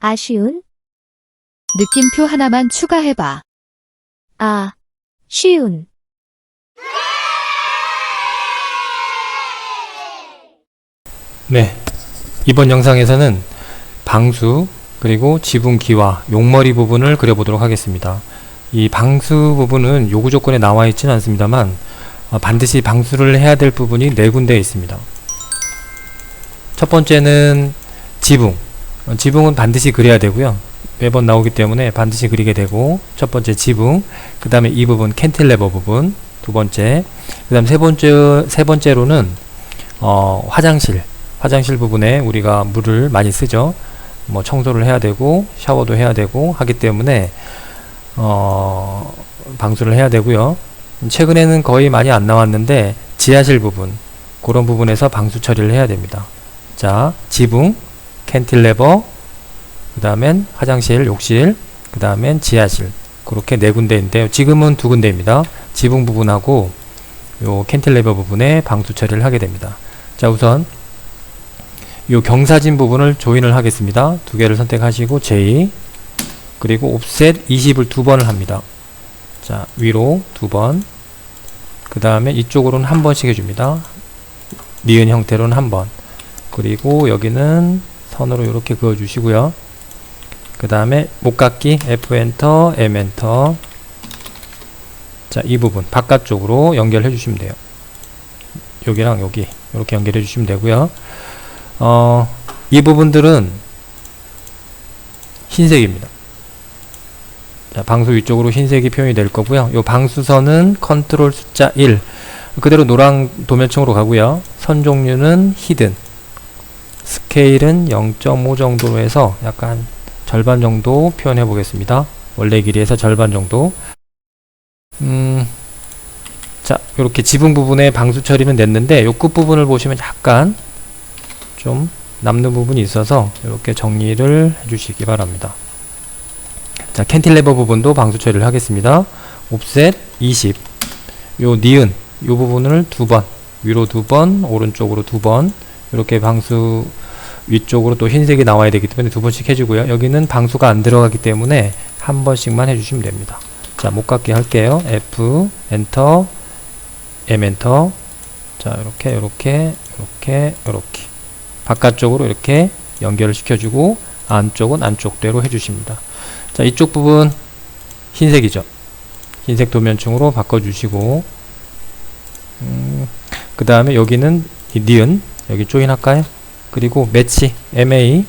아쉬운, 느낌표 하나만 추가해봐. 쉬운. 네, 이번 영상에서는 방수 그리고 지붕 기와 용머리 부분을 그려보도록 하겠습니다. 이 방수 부분은 요구 조건에 나와 있지는 않습니다만 반드시 방수를 해야 될 부분이 4군데 있습니다. 첫 번째는 지붕. 지붕은 반드시 그려야 되고요. 매번 나오기 때문에 반드시 그리게 되고, 첫 번째 지붕, 그 다음에 이 부분 캔틸레버 부분, 두 번째, 그 다음 세 번째로는 화장실 부분에 우리가 물을 많이 쓰죠. 뭐 청소를 해야 되고 샤워도 해야 되고 하기 때문에 방수를 해야 되고요. 최근에는 거의 많이 안 나왔는데 지하실 부분, 그런 부분에서 방수 처리를 해야 됩니다. 자, 지붕, 캔틸레버, 그 다음엔 화장실, 욕실, 그 다음엔 지하실, 그렇게 4군데인데요. 지금은 2군데입니다. 지붕 부분하고 요 캔틸레버 부분에 방수 처리를 하게 됩니다. 자, 우선 요 경사진 부분을 조인을 하겠습니다. 2개를 선택하시고 J, 그리고 옵셋 20을 2번을 합니다. 자, 위로 2번, 그 다음에 이쪽으로는 1번씩 해줍니다. 니은 형태로는 1번, 그리고 여기는 선으로 이렇게 그어주시고요. 그 다음에 목깎기 F 엔터, M 엔터. 자, 이 부분 바깥쪽으로 연결해 주시면 돼요. 여기랑 여기 이렇게 연결해 주시면 되고요. 이 부분들은 흰색입니다. 자, 방수 위쪽으로 흰색이 표현이 될 거고요. 요 방수선은 컨트롤 숫자 1, 그대로 노랑 도면층으로 가고요. 선 종류는 히든, 스케일은 0.5 정도로 해서 약간 절반 정도 표현해 보겠습니다. 원래 길이에서 절반 정도. 자, 이렇게 지붕 부분에 방수 처리는 됐는데 요 끝 부분을 보시면 약간 좀 남는 부분이 있어서 이렇게 정리를 해주시기 바랍니다. 자, 캔틸레버 부분도 방수 처리를 하겠습니다. 옵셋 20, 요 니은 요 부분을 2번, 위로 2번, 오른쪽으로 2번, 이렇게 방수 위쪽으로 또 흰색이 나와야 되기 때문에 2번씩 해주고요. 여기는 방수가 안 들어가기 때문에 1번씩만 해주시면 됩니다. 자, 목깎기 할게요. F 엔터, M 엔터. 자, 이렇게 바깥쪽으로 이렇게 연결을 시켜주고 안쪽은 안쪽대로 해주십니다. 자, 이쪽 부분 흰색이죠. 흰색 도면층으로 바꿔주시고, 그 다음에 여기는 이 니은, 여기 조인할까요? 그리고 매치, MA,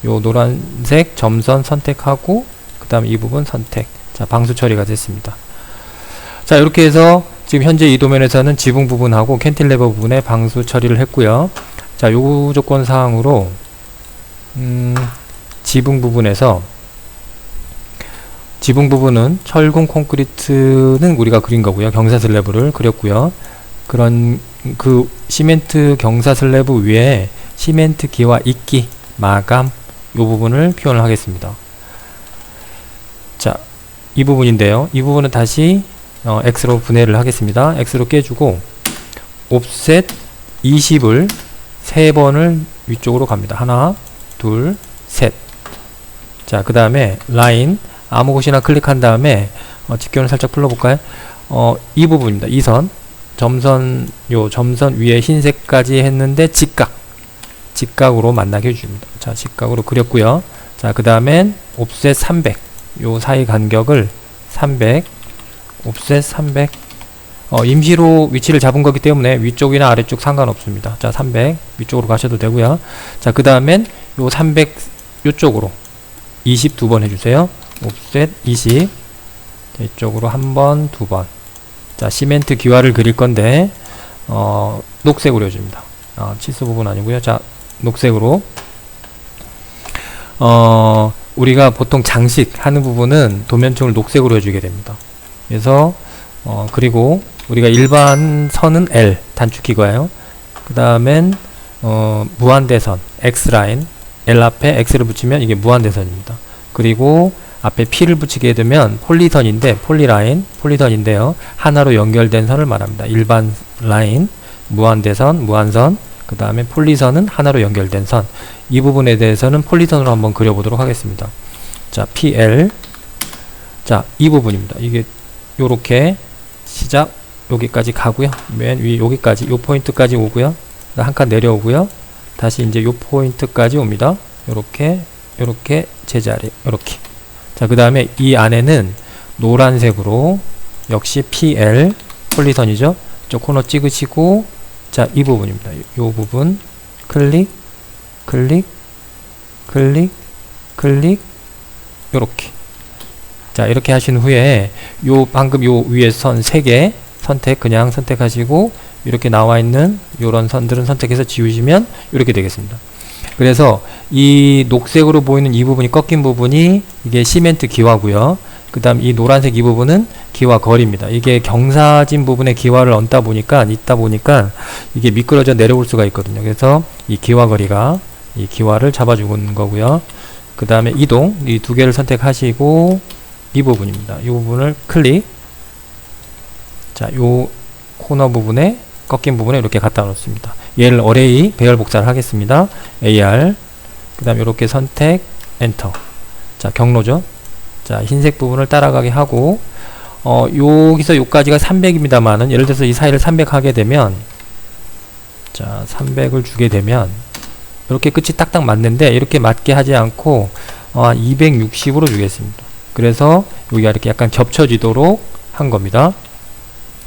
요 노란색 점선 선택하고, 그 다음에 이 부분 선택. 자, 방수 처리가 됐습니다. 자, 이렇게 해서 지금 현재 이 도면에서는 지붕 부분하고 캔틸레버 부분에 방수 처리를 했고요. 자, 요구 조건 사항으로 지붕 부분에서, 지붕 부분은 철근 콘크리트는 우리가 그린 거고요. 경사 슬래브를 그렸고요. 그 시멘트 경사 슬래브 위에 시멘트 기와 이끼, 마감, 요 부분을 표현을 하겠습니다. 자, 이 부분인데요. 이 부분은 다시 X로 분해를 하겠습니다. X로 깨주고 옵셋 20을 3번을 위쪽으로 갑니다. 하나, 둘, 셋. 자, 그 다음에 라인 아무 곳이나 클릭한 다음에 직경을 살짝 풀러볼까요? 이 부분입니다. 이 선, 요 점선 위에 흰색까지 했는데 직각으로 만나게 해줍니다. 자, 직각으로 그렸고요. 자, 그 다음엔 옵셋 300, 요 사이 간격을 300, 옵셋 300. 임시로 위치를 잡은 거기 때문에 위쪽이나 아래쪽 상관없습니다. 자, 300 위쪽으로 가셔도 되고요. 자, 그 다음엔 요 300 요쪽으로 20 2번 해주세요. 옵셋 20. 자, 이쪽으로 1번, 2번. 자, 시멘트 기와를 그릴 건데 녹색으로 해줍니다. 치수 부분 아니고요. 자, 녹색으로. 우리가 보통 장식 하는 부분은 도면층을 녹색으로 해주게 됩니다. 그래서 그리고 우리가 일반 선은 L 단축키고요. 그 다음엔 무한대선 X라인, L 앞에 X를 붙이면 이게 무한대선입니다. 그리고 앞에 P를 붙이게 되면 폴리선인데 폴리선인데요. 하나로 연결된 선을 말합니다. 일반 라인, 무한대선, 무한선, 그 다음에 폴리선은 하나로 연결된 선. 이 부분에 대해서는 폴리선으로 한번 그려보도록 하겠습니다. 자, PL. 자, 이 부분입니다. 이게 요렇게 시작 여기까지 가고요. 맨 위 여기까지 요 포인트까지 오고요. 한 칸 내려오고요. 다시 이제 요 포인트까지 옵니다. 요렇게 요렇게 제자리 요렇게. 자, 그 다음에 이 안에는 노란색으로 역시 PL 폴리선이죠. 저 코너 찍으시고, 자, 이 부분입니다. 요 부분 클릭 클릭 클릭 클릭 요렇게. 자, 이렇게 하신 후에 요 방금 요 위에 선 3개 그냥 선택하시고, 이렇게 나와 있는 요런 선들은 선택해서 지우시면 이렇게 되겠습니다. 그래서 이 녹색으로 보이는 이 부분이 꺾인 부분이 이게 시멘트 기와고요. 그 다음 이 노란색 이 부분은 기와 거리입니다. 이게 경사진 부분에 기와를 얹다 보니까 이게 미끄러져 내려올 수가 있거든요. 그래서 이 기와 거리가 이 기와를 잡아주는 거고요. 그 다음에 이동, 이 두 개를 선택하시고, 이 부분입니다. 이 부분을 클릭. 자, 요 코너 부분에 꺾인 부분에 이렇게 갖다 놓습니다. 얘를 어레이 배열 복사를 하겠습니다. AR. 그 다음 이렇게 선택 엔터. 자, 경로죠. 자, 흰색 부분을 따라가게 하고, 여기서 요까지가 300입니다만은 예를 들어서 이 사이를 300 하게 되면, 자, 300을 주게 되면 이렇게 끝이 딱딱 맞는데, 이렇게 맞게 하지 않고 260으로 주겠습니다. 그래서 여기가 이렇게 약간 겹쳐지도록 한 겁니다.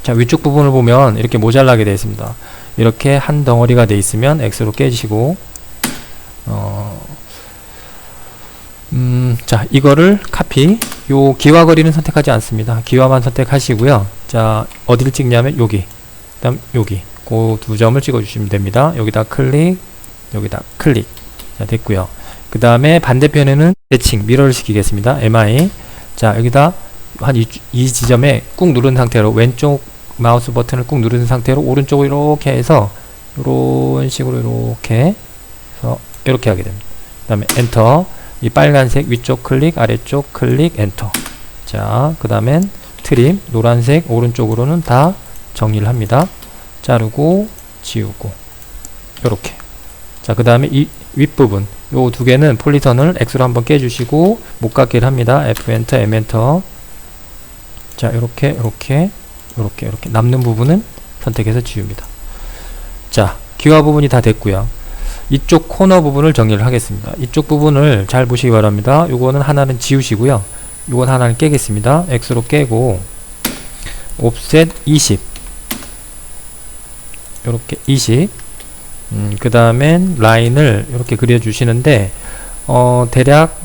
자, 위쪽 부분을 보면 이렇게 모자라게 되어 있습니다. 이렇게 한 덩어리가 되어 있으면 X로 깨지시고, 자, 이거를 카피. 요 기와 거리는 선택하지 않습니다. 기와만 선택하시고요. 자, 어디를 찍냐면 여기, 그 다음 여기, 그 두 점을 찍어 주시면 됩니다. 여기다 클릭, 여기다 클릭. 자, 됐고요. 그 다음에 반대편에는 대칭 미러를 시키겠습니다. MI. 자, 여기다 한 이 지점에 꾹 누른 상태로 왼쪽 마우스 버튼을 꾹 누른 상태로 오른쪽으로 이렇게 해서 이런 식으로 이렇게 해서 이렇게 하게 됩니다. 그 다음에 엔터. 이 빨간색 위쪽 클릭, 아래쪽 클릭, 엔터. 자, 그 다음엔 트림, 노란색 오른쪽으로는 다 정리를 합니다. 자르고 지우고 요렇게. 자, 그 다음에 이 윗부분 요 두 개는 폴리선을 X로 한번 깨주시고 목깎이를 합니다. F 엔터, M 엔터. 자, 요렇게 남는 부분은 선택해서 지웁니다. 자, 기와 부분이 다 됐고요. 이쪽 코너 부분을 정리를 하겠습니다. 이쪽 부분을 잘 보시기 바랍니다. 요거는 하나는 지우시고요. 요건 하나는 깨겠습니다. X로 깨고 옵셋 20 요렇게 20. 그 다음엔 라인을 이렇게 그려주시는데 대략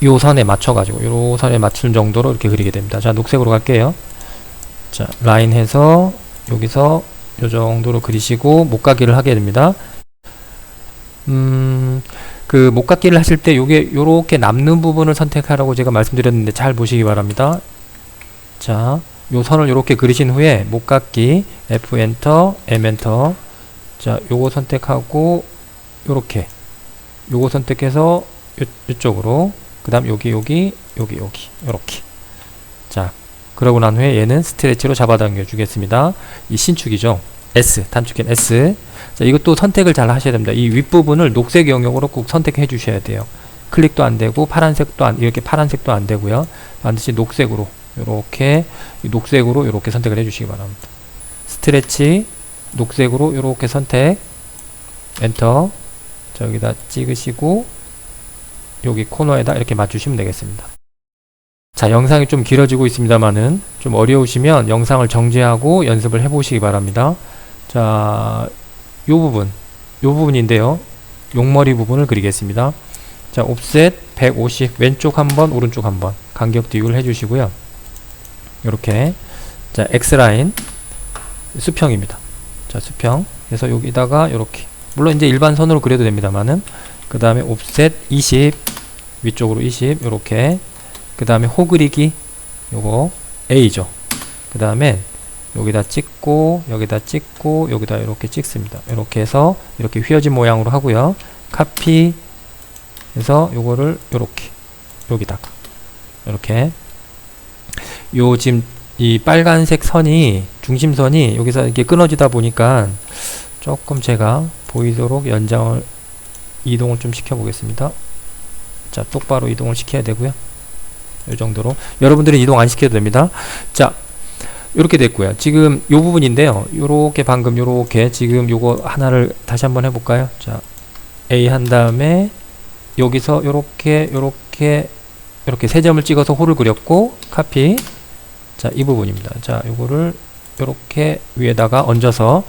요 선에 맞춰가지고 요 선에 맞춘 정도로 이렇게 그리게 됩니다. 자, 녹색으로 갈게요. 자, 라인 해서 여기서 요 정도로 그리시고 목깎이를 하게 됩니다. 그 목깎이를 하실 때 요게 요렇게 남는 부분을 선택하라고 제가 말씀드렸는데 잘 보시기 바랍니다. 자, 요 선을 요렇게 그리신 후에 목깎이 F 엔터, M 엔터. 자, 요거 선택하고 요렇게 요거 선택해서 이쪽으로, 그 다음 여기 요렇게. 자, 그러고 난 후에 얘는 스트레치로 잡아당겨 주겠습니다. 이 신축이죠. S, 단축키는 S. 자, 이것도 선택을 잘 하셔야 됩니다. 이 윗부분을 녹색 영역으로 꼭 선택해 주셔야 돼요. 클릭도 안 되고 이렇게 파란색도 안 되고요. 반드시 녹색으로 요렇게 선택을 해 주시기 바랍니다. 스트레치 녹색으로 요렇게 선택 엔터. 자, 여기다 찍으시고 여기 코너에다 이렇게 맞추시면 되겠습니다. 자, 영상이 좀 길어지고 있습니다만은 좀 어려우시면 영상을 정지하고 연습을 해 보시기 바랍니다. 자, 요 부분인데요. 용머리 부분을 그리겠습니다. 자, 옵셋 150 왼쪽 한번 오른쪽 한번 간격 비율 해주시고요. 요렇게. 자, X라인 수평입니다. 자, 수평. 그래서 여기다가 요렇게, 물론 이제 일반 선으로 그려도 됩니다만은, 그 다음에 옵셋 20 위쪽으로 20 요렇게. 그 다음에 호 그리기 요거 A죠. 그 다음에 여기다 찍고 여기다 찍고 여기다 이렇게 찍습니다. 이렇게 해서 이렇게 휘어진 모양으로 하고요. 카피 해서 요거를 요렇게 여기다가 이렇게, 요 지금 이 빨간색 선이 중심선이 여기서 이렇게 끊어지다 보니까 조금 제가 보이도록 연장을 이동을 좀 시켜 보겠습니다. 자, 똑바로 이동을 시켜야 되고요. 이 정도로. 여러분들은 이동 안 시켜도 됩니다. 자, 요렇게 됐고요. 지금 요 부분인데요. 요렇게 방금 요렇게 지금 요거 하나를 다시 한번 해볼까요? 자, A 한 다음에 여기서 요렇게 요렇게 세 점을 찍어서 홀을 그렸고 카피. 자, 이 부분입니다. 자, 요거를 요렇게 위에다가 얹어서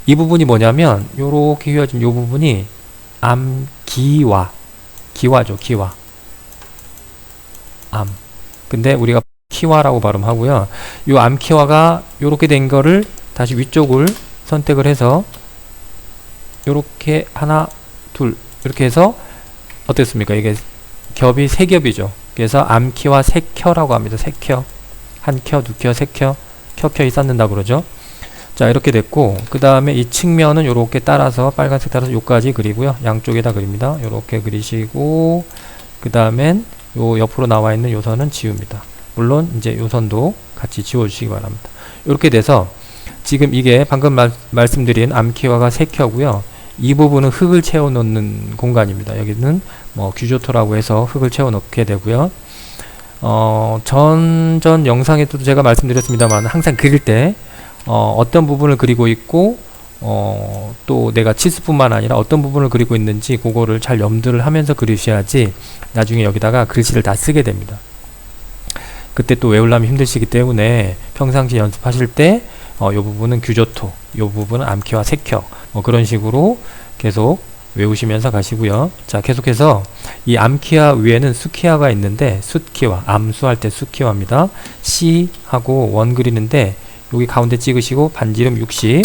이 부분이 뭐냐면 요렇게 휘어진 요 부분이 기와죠. 기와. 근데 우리가 키와라고 발음하고요. 요 암키와가 요렇게 된 거를 다시 위쪽을 선택을 해서 요렇게 하나, 둘 이렇게 해서 어땠습니까? 이게 겹이 세 겹이죠. 그래서 암키와 세켜라고 합니다. 세켜. 한 켜, 두 켜, 세 켜, 켜켜이 쌓는다 그러죠. 자, 이렇게 됐고, 그 다음에 이 측면은 요렇게 따라서 빨간색 따라서 요까지 그리고요. 양쪽에다 그립니다. 요렇게 그리시고, 그 다음엔 요 옆으로 나와 있는 요선은 지웁니다. 물론 이제 요선도 같이 지워주시기 바랍니다. 이렇게 돼서 지금 이게 방금 말씀드린 암키와가 세 켜고요. 이 부분은 흙을 채워 놓는 공간입니다. 여기는 뭐 규조토라고 해서 흙을 채워 넣게 되고요. 전 영상에도 제가 말씀드렸습니다만 항상 그릴 때 어떤 부분을 그리고 있고 또 내가 치수뿐만 아니라 어떤 부분을 그리고 있는지 그거를 잘 염두를 하면서 그리셔야지 나중에 여기다가 글씨를 다 쓰게 됩니다. 그때 또 외우려면 힘드시기 때문에 평상시 연습하실 때 요 부분은 규조토, 요 부분은 암키와 세켜 뭐 그런 식으로 계속 외우시면서 가시고요. 자, 계속해서 이 암키와 위에는 수키와가 있는데 숫키와, 암수할 때 수키와입니다. C하고 원 그리는데 여기 가운데 찍으시고 반지름 60,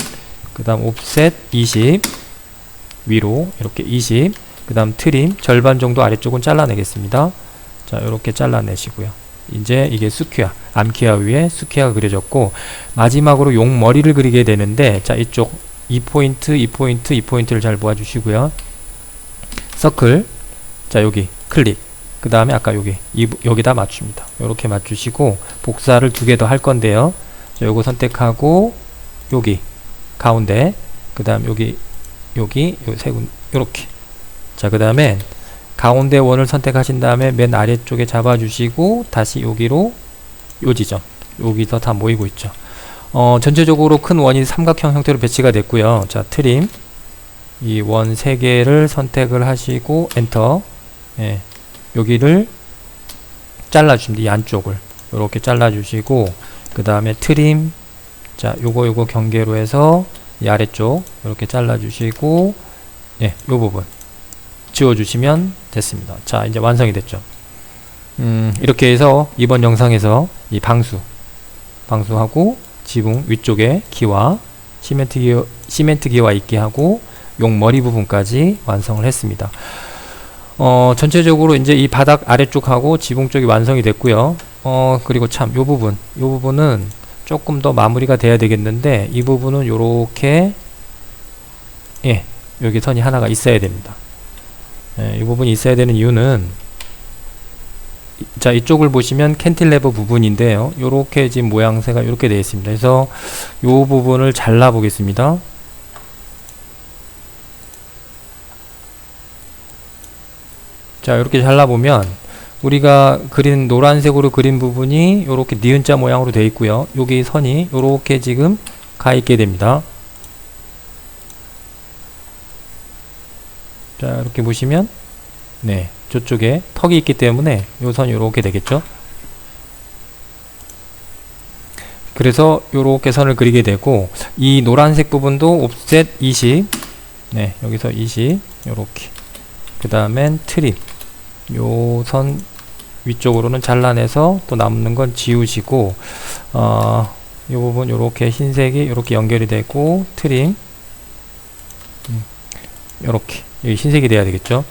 그 다음 옵셋 20, 위로 이렇게 20, 그 다음 트림 절반 정도 아래쪽은 잘라내겠습니다. 자, 이렇게 잘라내시고요. 이제 이게 수키와, 암키와 위에 수키와가 그려졌고 마지막으로 용 머리를 그리게 되는데 자, 이쪽 2포인트, 2포인트, 2포인트를 잘 모아주시고요. 서클, 자, 여기 클릭, 그 다음에 아까 여기다 맞춥니다. 이렇게 맞추시고 복사를 2개 더 할 건데요. 자, 요거 선택하고 여기 가운데, 그 다음 여기 세 군 요렇게. 자, 그 다음에 가운데 원을 선택하신 다음에 맨 아래쪽에 잡아주시고 다시 여기로 요 지점, 여기서 다 모이고 있죠. 전체적으로 큰 원이 삼각형 형태로 배치가 됐고요. 자, 트림 이 원 3개를 선택을 하시고 엔터. 예, 여기를 잘라주십니다. 이 안쪽을 이렇게 잘라주시고 그 다음에 트림. 자, 요거 경계로 해서 이 아래쪽 이렇게 잘라주시고 예, 요 부분 지워주시면 됐습니다. 자, 이제 완성이 됐죠. 이렇게 해서 이번 영상에서 이 방수하고 지붕 위쪽에 기와 시멘트 기와 있게 하고 용 머리 부분까지 완성을 했습니다. 전체적으로 이제 이 바닥 아래쪽하고 지붕 쪽이 완성이 됐고요. 그리고 참 요 부분은 조금 더 마무리가 돼야 되겠는데 이 부분은 요렇게 예, 여기 선이 하나가 있어야 됩니다. 예, 이 부분이 있어야 되는 이유는 자, 이쪽을 보시면 캔틸레버 부분인데요. 요렇게 지금 모양새가 요렇게 되어 있습니다. 그래서 요 부분을 잘라 보겠습니다. 자, 이렇게 잘라보면 우리가 그린 노란색으로 그린 부분이 요렇게 니은자 모양으로 되어 있고요. 여기 선이 요렇게 지금 가 있게 됩니다. 자, 이렇게 보시면 네, 저쪽에 턱이 있기 때문에 요 선이 요렇게 되겠죠. 그래서 요렇게 선을 그리게 되고 이 노란색 부분도 옵셋 20, 네, 여기서 20 요렇게, 그 다음엔 트림 요 선 위쪽으로는 잘라내서 또 남는 건 지우시고 요 부분 요렇게 흰색이 요렇게 연결이 되고 트림 요렇게 여기 흰색이 돼야 되겠죠.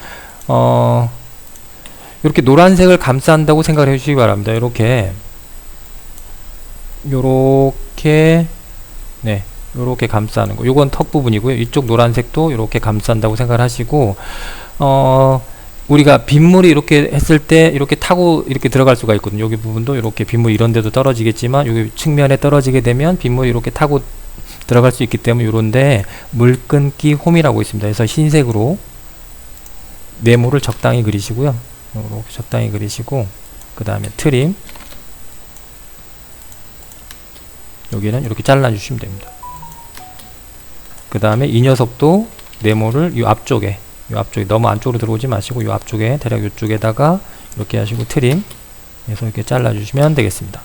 이렇게 노란색을 감싼다고 생각을 해주시기 바랍니다. 요렇게 네, 요렇게 감싸는 거. 요건 턱 부분이고요. 이쪽 노란색도 요렇게 감싼다고 생각을 하시고 우리가 빗물이 이렇게 했을 때 이렇게 타고 이렇게 들어갈 수가 있거든요. 여기 부분도 이렇게 빗물 이런 데도 떨어지겠지만 여기 측면에 떨어지게 되면 빗물이 이렇게 타고 들어갈 수 있기 때문에 요런데 물끊기 홈이라고 있습니다. 그래서 흰색으로 네모를 적당히 그리시고요. 이렇게 적당히 그리시고 그 다음에 트림 여기는 이렇게 잘라 주시면 됩니다. 그 다음에 이 녀석도 네모를 이 앞쪽에 너무 안쪽으로 들어오지 마시고 이 앞쪽에 대략 이쪽에다가 이렇게 하시고 트림 해서 이렇게 잘라 주시면 되겠습니다.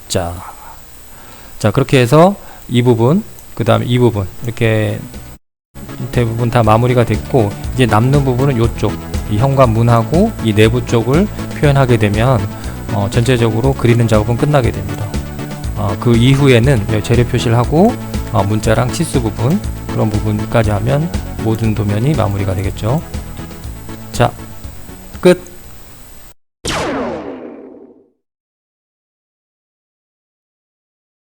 자 그렇게 해서 이 부분 그 다음에 이 부분 이렇게 대부분 다 마무리가 됐고 이제 남는 부분은 요쪽 이 현관문하고 이 내부 쪽을 표현하게 되면 전체적으로 그리는 작업은 끝나게 됩니다. 그 이후에는 재료 표시를 하고 문자랑 치수 부분 그런 부분까지 하면 모든 도면이 마무리가 되겠죠. 자, 끝!